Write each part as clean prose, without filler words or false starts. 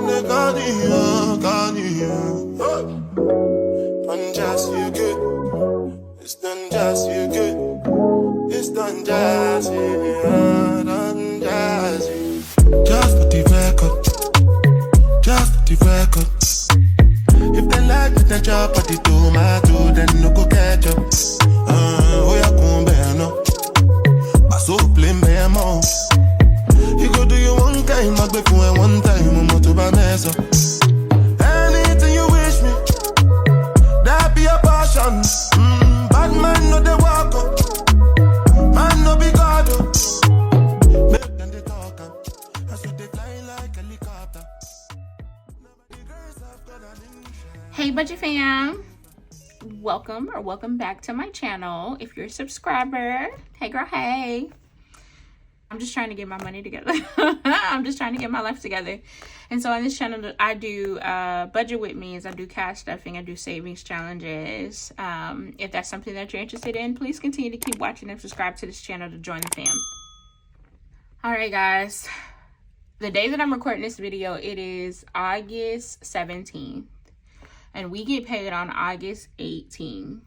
Done just you good. It's done just you good. It's done just you. Done just you. Just for the record. Just for the record. If they like me, then chop at the tomato, then no go catch up. Oh, yeah, come bear no. I so plain bear more. You go do your one time, I go for one time, I'm not to buy mess up. Anything you wish me, that be a passion. Bad man no they walk up, man no be God up. Make them they talk up, that's what they fly like a helicopter. Hey budget fam, welcome back to my channel. If you're a subscriber, hey girl, hey. I'm just trying to get my money together. I'm just trying to get my life together. And so on this channel, I do budget with means. I do cash stuffing. I do savings challenges. If that's something that you're interested in, please continue to keep watching and subscribe to this channel to join the fam. All right, guys. The day that I'm recording this video, it is August 17th. And we get paid on August 18th.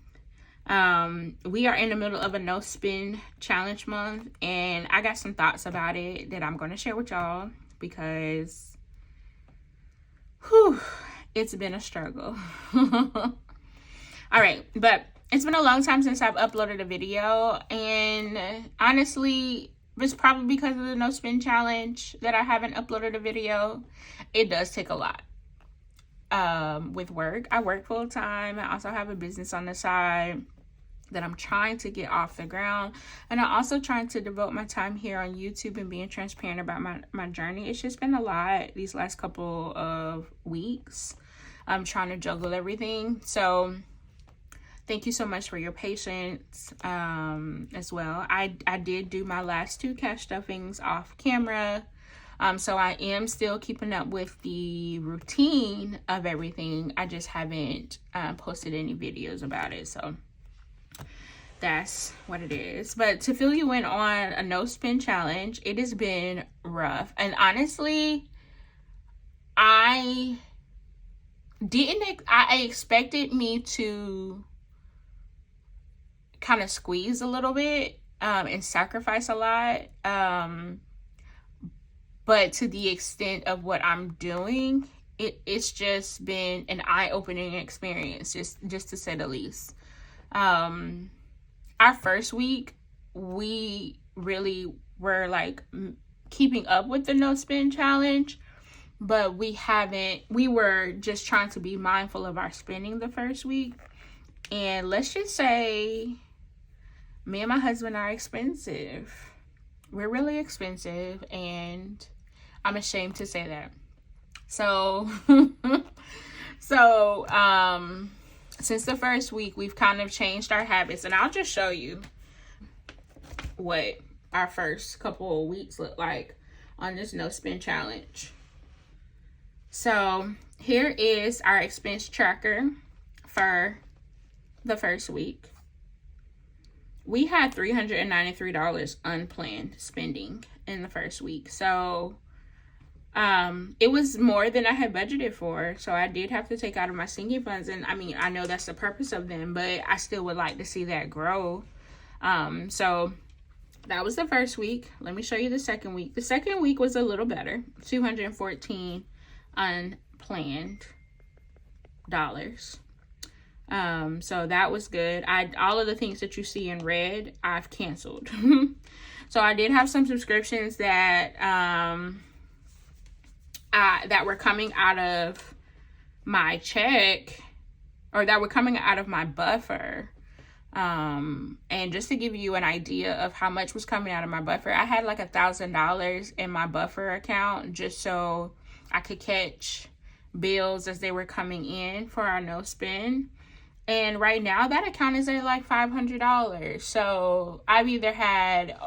We are in the middle of a no spend challenge month, and I got some thoughts about it that I'm going to share with y'all because it's been a struggle. All right, but it's been a long time since I've uploaded a video, and honestly, it's probably because of the no spend challenge that I haven't uploaded a video. It does take a lot. With work, I work full time. I also have a business on the side that I'm trying to get off the ground, and I'm also trying to devote my time here on YouTube and being transparent about my journey. It's just been a lot these last couple of weeks. I'm trying to juggle everything, so thank you so much for your patience as well. I did do my last 2 cash stuffings off camera. So I am still keeping up with the routine of everything. I just haven't posted any videos about it. So that's what it is. But to fill you in on a no spend challenge, it has been rough. And honestly, I expected me to kind of squeeze a little bit and sacrifice a lot. But to the extent of what I'm doing, it's just been an eye-opening experience, just to say the least. Our first week, we really were like keeping up with the no spend challenge, but we were just trying to be mindful of our spending the first week. And let's just say me and my husband are expensive. We're really expensive, and I'm ashamed to say that. So, since the first week, we've kind of changed our habits, and I'll just show you what our first couple of weeks look like on this no spend challenge. So, here is our expense tracker for the first week. We had $393 unplanned spending in the first week. So it was more than I had budgeted for. So I did have to take out of my sinking funds. And I mean, I know that's the purpose of them, but I still would like to see that grow. So that was the first week. Let me show you the second week. The second week was a little better. $214 unplanned dollars. So that was good. All of the things that you see in red, I've canceled. So I did have some subscriptions that that were coming out of my check, or that were coming out of my buffer. And just to give you an idea of how much was coming out of my buffer, I had like $1,000 in my buffer account just so I could catch bills as they were coming in for our no spend. And right now that account is at like $500. So I've either had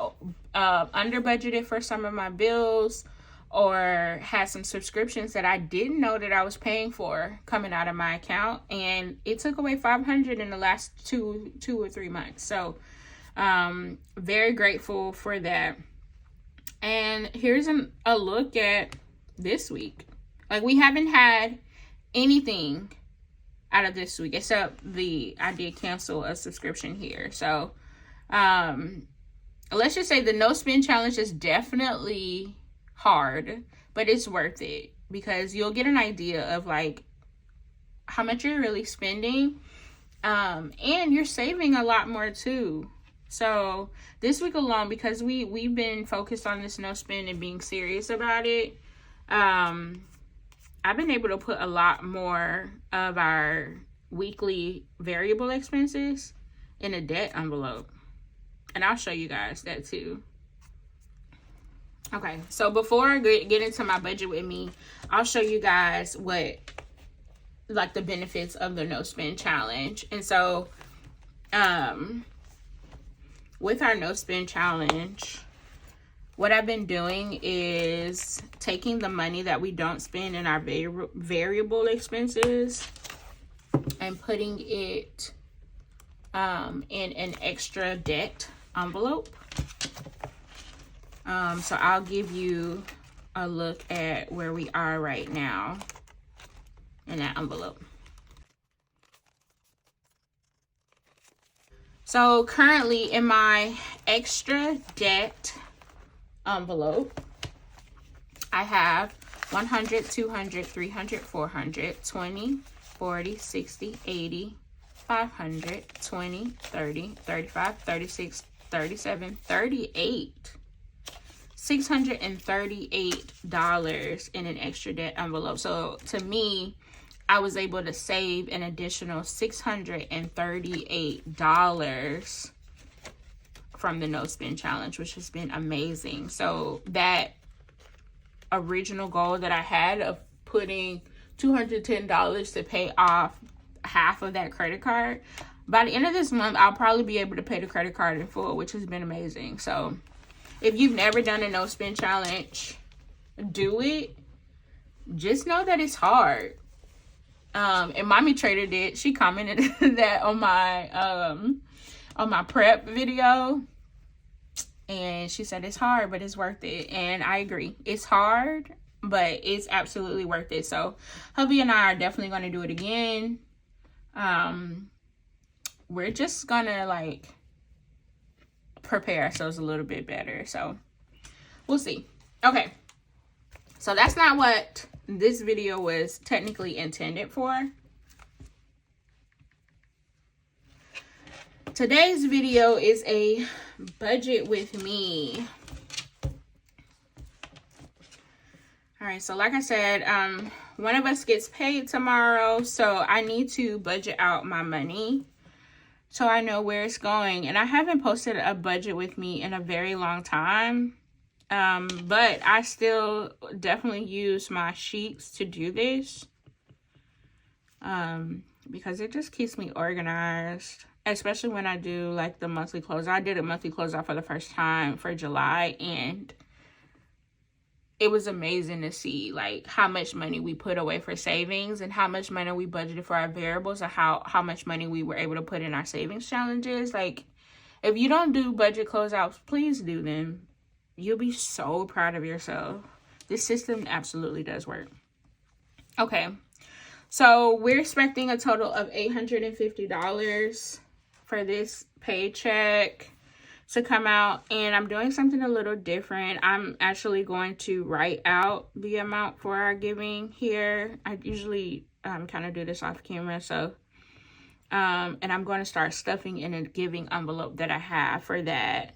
under budgeted for some of my bills, or had some subscriptions that I didn't know that I was paying for coming out of my account, and it took away $500 in the last two or 3 months. So very grateful for that. And here's a look at this week. Like, we haven't had anything out of this week except I did cancel a subscription here. So let's just say the no spend challenge is definitely hard, but it's worth it because you'll get an idea of like how much you're really spending, and you're saving a lot more too. So this week alone, because we've been focused on this no spend and being serious about it, I've been able to put a lot more of our weekly variable expenses in a debt envelope. And I'll show you guys that too. Okay, so before I get into my budget with me, I'll show you guys what, like, the benefits of the no spend challenge. And so, with our no spend challenge, what I've been doing is taking the money that we don't spend in our variable expenses and putting it in an extra debt envelope. So I'll give you a look at where we are right now in that envelope. So currently in my extra debt envelope, I have 100, 200, 300, 400, 20, 40, 60, 80, 500, 20, 30, 35, 36, 37, 38. $638 in an extra debt envelope. So to me, I was able to save an additional $638 from the no spend challenge, which has been amazing. So that original goal that I had of putting $210 to pay off half of that credit card, by the end of this month, I'll probably be able to pay the credit card in full, which has been amazing. So if you've never done a no spend challenge, do it. Just know that it's hard. And Mommy Trader did. She commented that on my prep video. And she said it's hard, but it's worth it. And I agree. It's hard, but it's absolutely worth it. So hubby and I are definitely going to do it again. We're just going to like prepare ourselves a little bit better. So we'll see. Okay. So that's not what this video was technically intended for. Today's video is a budget with me. All right, so like I said, one of us gets paid tomorrow, so I need to budget out my money so I know where it's going. And I haven't posted a budget with me in a very long time, but I still definitely use my sheets to do this, because it just keeps me organized, especially when I do like the monthly closeout. I did a monthly closeout for the first time for July, and it was amazing to see like how much money we put away for savings and how much money we budgeted for our variables, and how much money we were able to put in our savings challenges. Like, if you don't do budget closeouts, please do them. You'll be so proud of yourself. This system absolutely does work. Okay, so we're expecting a total of $850 for this paycheck to come out, and I'm doing something a little different. I'm actually going to write out the amount for our giving here. I usually kind of do this off camera, so and I'm going to start stuffing in a giving envelope that I have for that.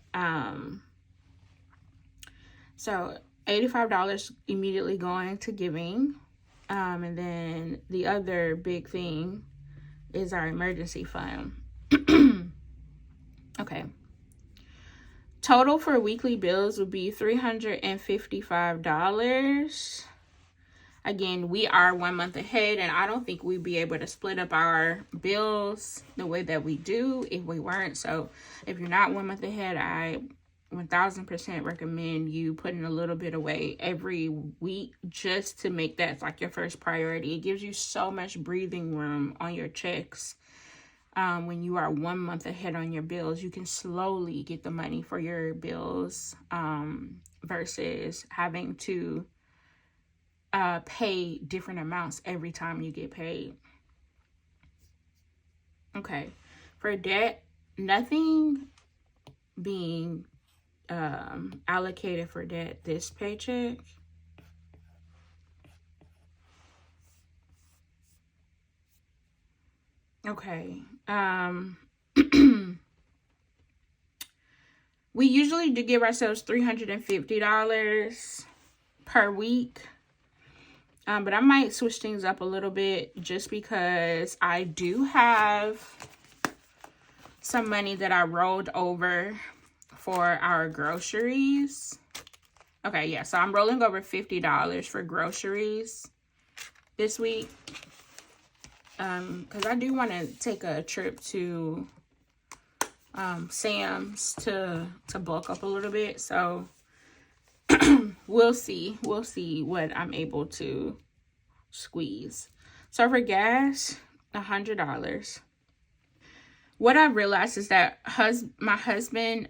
So $85 immediately going to giving, and then the other big thing is our emergency fund. Okay. Total for weekly bills would be $355. Again, we are 1 month ahead, and I don't think we'd be able to split up our bills the way that we do if we weren't. So if you're not 1 month ahead, I 1000% recommend you putting a little bit away every week just to make that like your first priority. It gives you so much breathing room on your checks. When you are 1 month ahead on your bills, you can slowly get the money for your bills, versus having to pay different amounts every time you get paid. Okay, for debt, nothing being allocated for debt this paycheck. Okay, we usually do give ourselves $350 per week. But I might switch things up a little bit just because I do have some money that I rolled over for our groceries. Okay, yeah, so I'm rolling over $50 for groceries this week. Because I do want to take a trip to Sam's to bulk up a little bit. So we'll see what I'm able to squeeze. So for gas, $100. What I realized is that my husband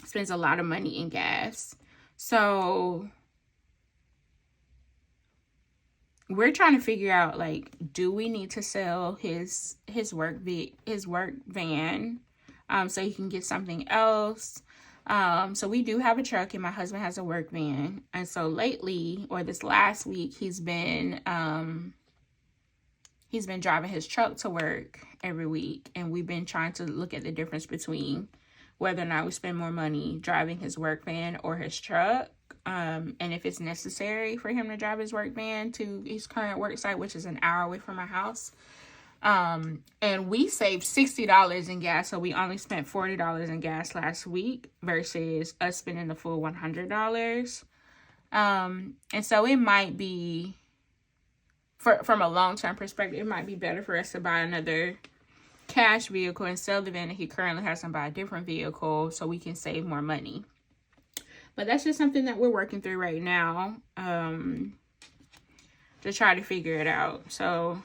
spends a lot of money in gas. So we're trying to figure out, like, do we need to sell his work van so he can get something else? So we do have a truck and my husband has a work van. And so lately, or this last week, he's been driving his truck to work every week. And we've been trying to look at the difference between whether or not we spend more money driving his work van or his truck. And if it's necessary for him to drive his work van to his current work site, which is an hour away from my house. And we saved $60 in gas, so we only spent $40 in gas last week versus us spending the full $100. And so it might be, from a long-term perspective, it might be better for us to buy another cash vehicle and sell the van that he currently has and buy a different vehicle so we can save more money. But that's just something that we're working through right now to try to figure it out. So,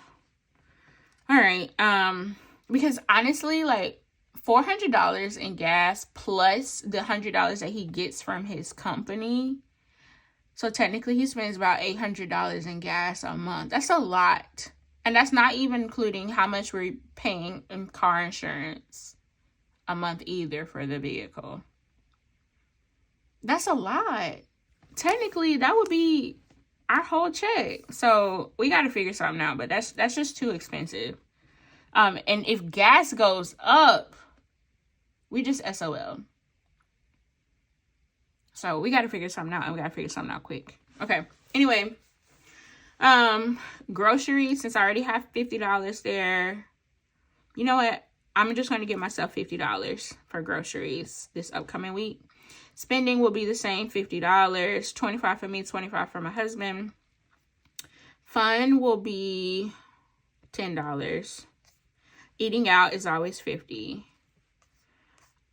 all right. Because honestly, like $400 in gas plus the $100 that he gets from his company. So technically he spends about $800 in gas a month. That's a lot. And that's not even including how much we're paying in car insurance a month either for the vehicle. That's a lot. Technically, that would be our whole check. So we got to figure something out, but that's just too expensive. And if gas goes up, we just SOL. So we got to figure something out, and we got to figure something out quick. Okay. Anyway, groceries, since I already have $50 there, you know what? I'm just going to give myself $50 for groceries this upcoming week. Spending will be the same, $50, $25 for me, $25 for my husband. Fun will be $10. Eating out is always $50.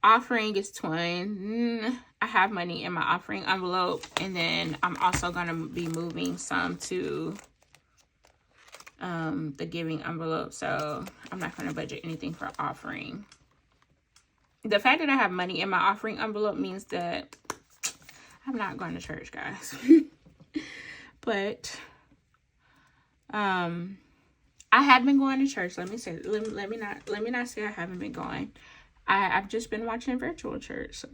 Offering is $20. I have money in my offering envelope, and then I'm also going to be moving some to the giving envelope, so I'm not going to budget anything for offering. The fact that I have money in my offering envelope means that I'm not going to church, guys. But I have been going to church. Let me not say I haven't been going. I've just been watching virtual church. So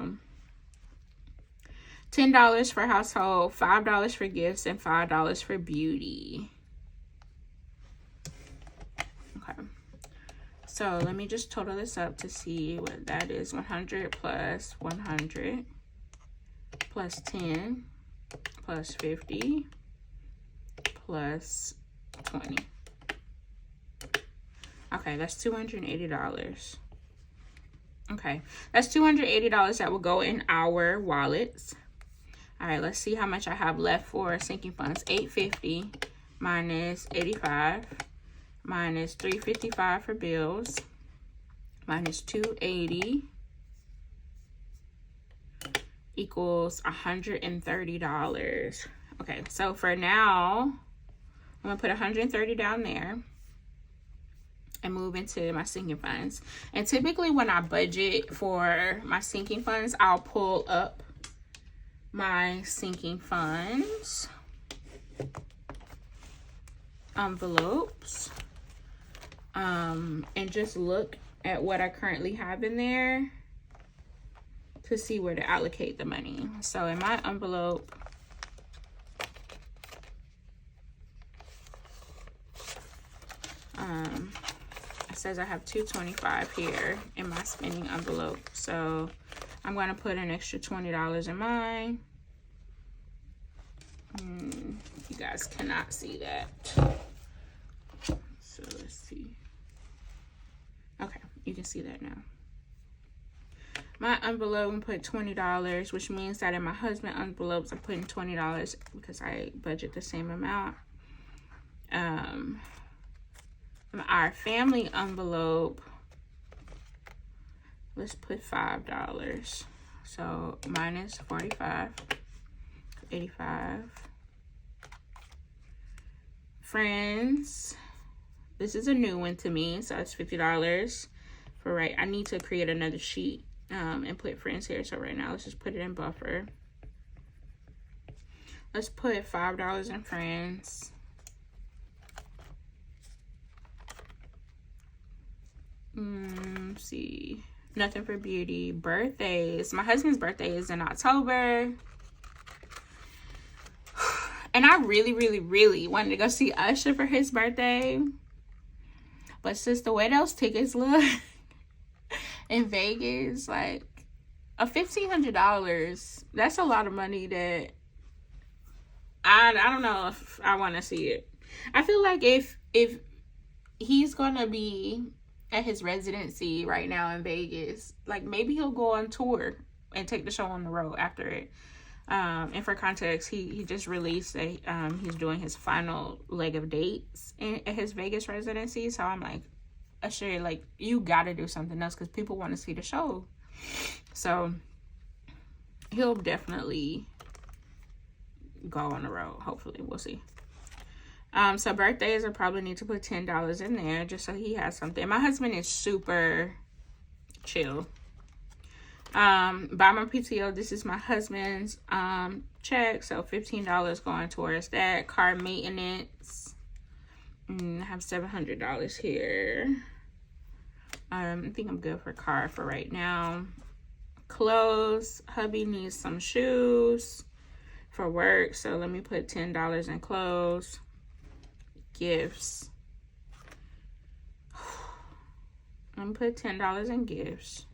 $10 for household, $5 for gifts, and $5 for beauty. Okay. So let me just total this up to see what that is. 100 plus 100 plus 10 plus 50 plus 20. Okay, that's $280. Okay, that's $280 that will go in our wallets. All right, let's see how much I have left for sinking funds. $850 minus 85 minus $355 for bills minus $280 equals $130. Okay, so for now, I'm gonna put $130 down there and move into my sinking funds. And typically when I budget for my sinking funds, I'll pull up my sinking funds. envelopes and just look at what I currently have in there to see where to allocate the money. So in my envelope, it says I have $225 here in my spending envelope. So I'm going to put an extra $20 in mine. You guys cannot see that. So let's see. Okay, you can see that now. My envelope, I'm put $20, which means that in my husband envelopes, I'm putting $20 because I budget the same amount. Our family envelope, let's put $5. So minus 45, 85. Friends, this is a new one to me, so it's $50 for right. I need to create another sheet and put friends here. So right now, let's just put it in buffer. Let's put $5 in friends. Let's see, nothing for beauty. Birthdays, my husband's birthday is in October, and I really wanted to go see Usher for his birthday, but since the way those tickets look in Vegas, like a $1,500, that's a lot of money that I don't know if I want to see it. I feel like if he's gonna be at his residency right now in Vegas, like maybe he'll go on tour and take the show on the road after it. And for context, he just released a he's doing his final leg of dates at his Vegas residency. So I'm like, Usher, like, you gotta do something else because people want to see the show. So he'll definitely go on the road. Hopefully, we'll see. So birthdays, I probably need to put $10 in there just so he has something. My husband is super chill. Buy my PTO, this is my husband's check, so $15 going towards that. Car maintenance, I have $700 here. I think I'm good for car for right now. Clothes, hubby needs some shoes for work, so let me put $10 in clothes. Gifts, I'm gonna put $10 in gifts.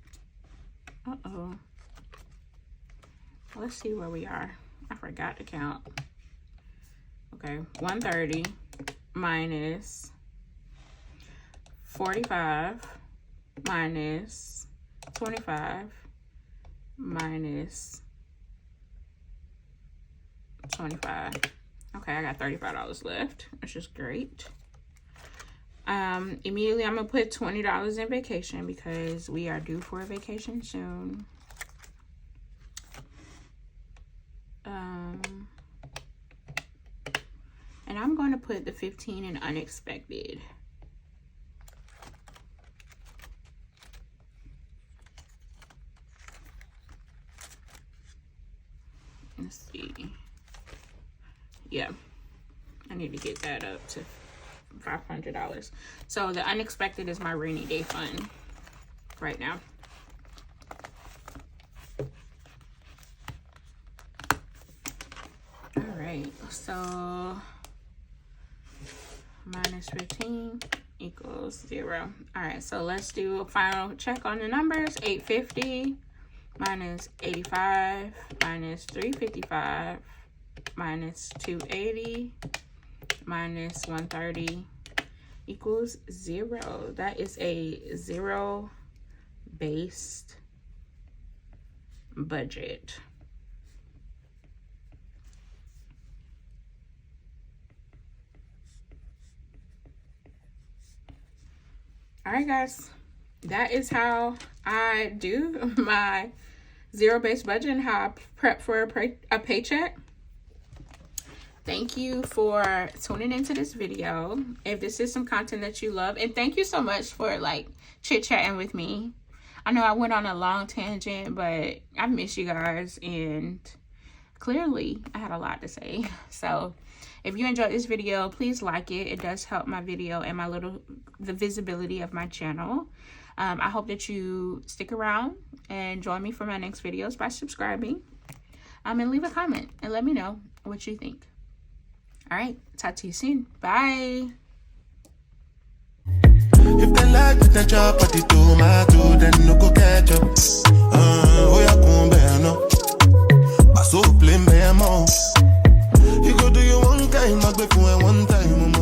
Let's see where we are. I forgot to count. Okay, 130 minus 45 minus 25 minus 25. Okay, I got $35 left, which is great. Immediately I'm gonna put $20 in vacation because we are due for a vacation soon. And I'm going to put the 15 in unexpected. Let's see. Yeah, I need to get that up to $500. So the unexpected is my rainy day fund right now. All right, so minus 15 equals 0. All right, so let's do a final check on the numbers. 850 minus 85 minus 355 minus 280 minus 130 equals 0. That is a 0 based budget. All right, guys, that is how I do my 0 based budget and how I prep for a paycheck. Thank you for tuning into this video. If this is some content that you love, and thank you so much for like chit-chatting with me. I know I went on a long tangent, but I miss you guys, and clearly I had a lot to say. So if you enjoyed this video, please like it. It does help my video and the visibility of my channel. I hope that you stick around and join me for my next videos by subscribing. And leave a comment and let me know what you think. All right, talk to you soon. Bye. If they like with the chop at the tomato, then no go catch up. Oh, yeah, come bear no. But so plain bear more. You go do your one time, I'll be for one time.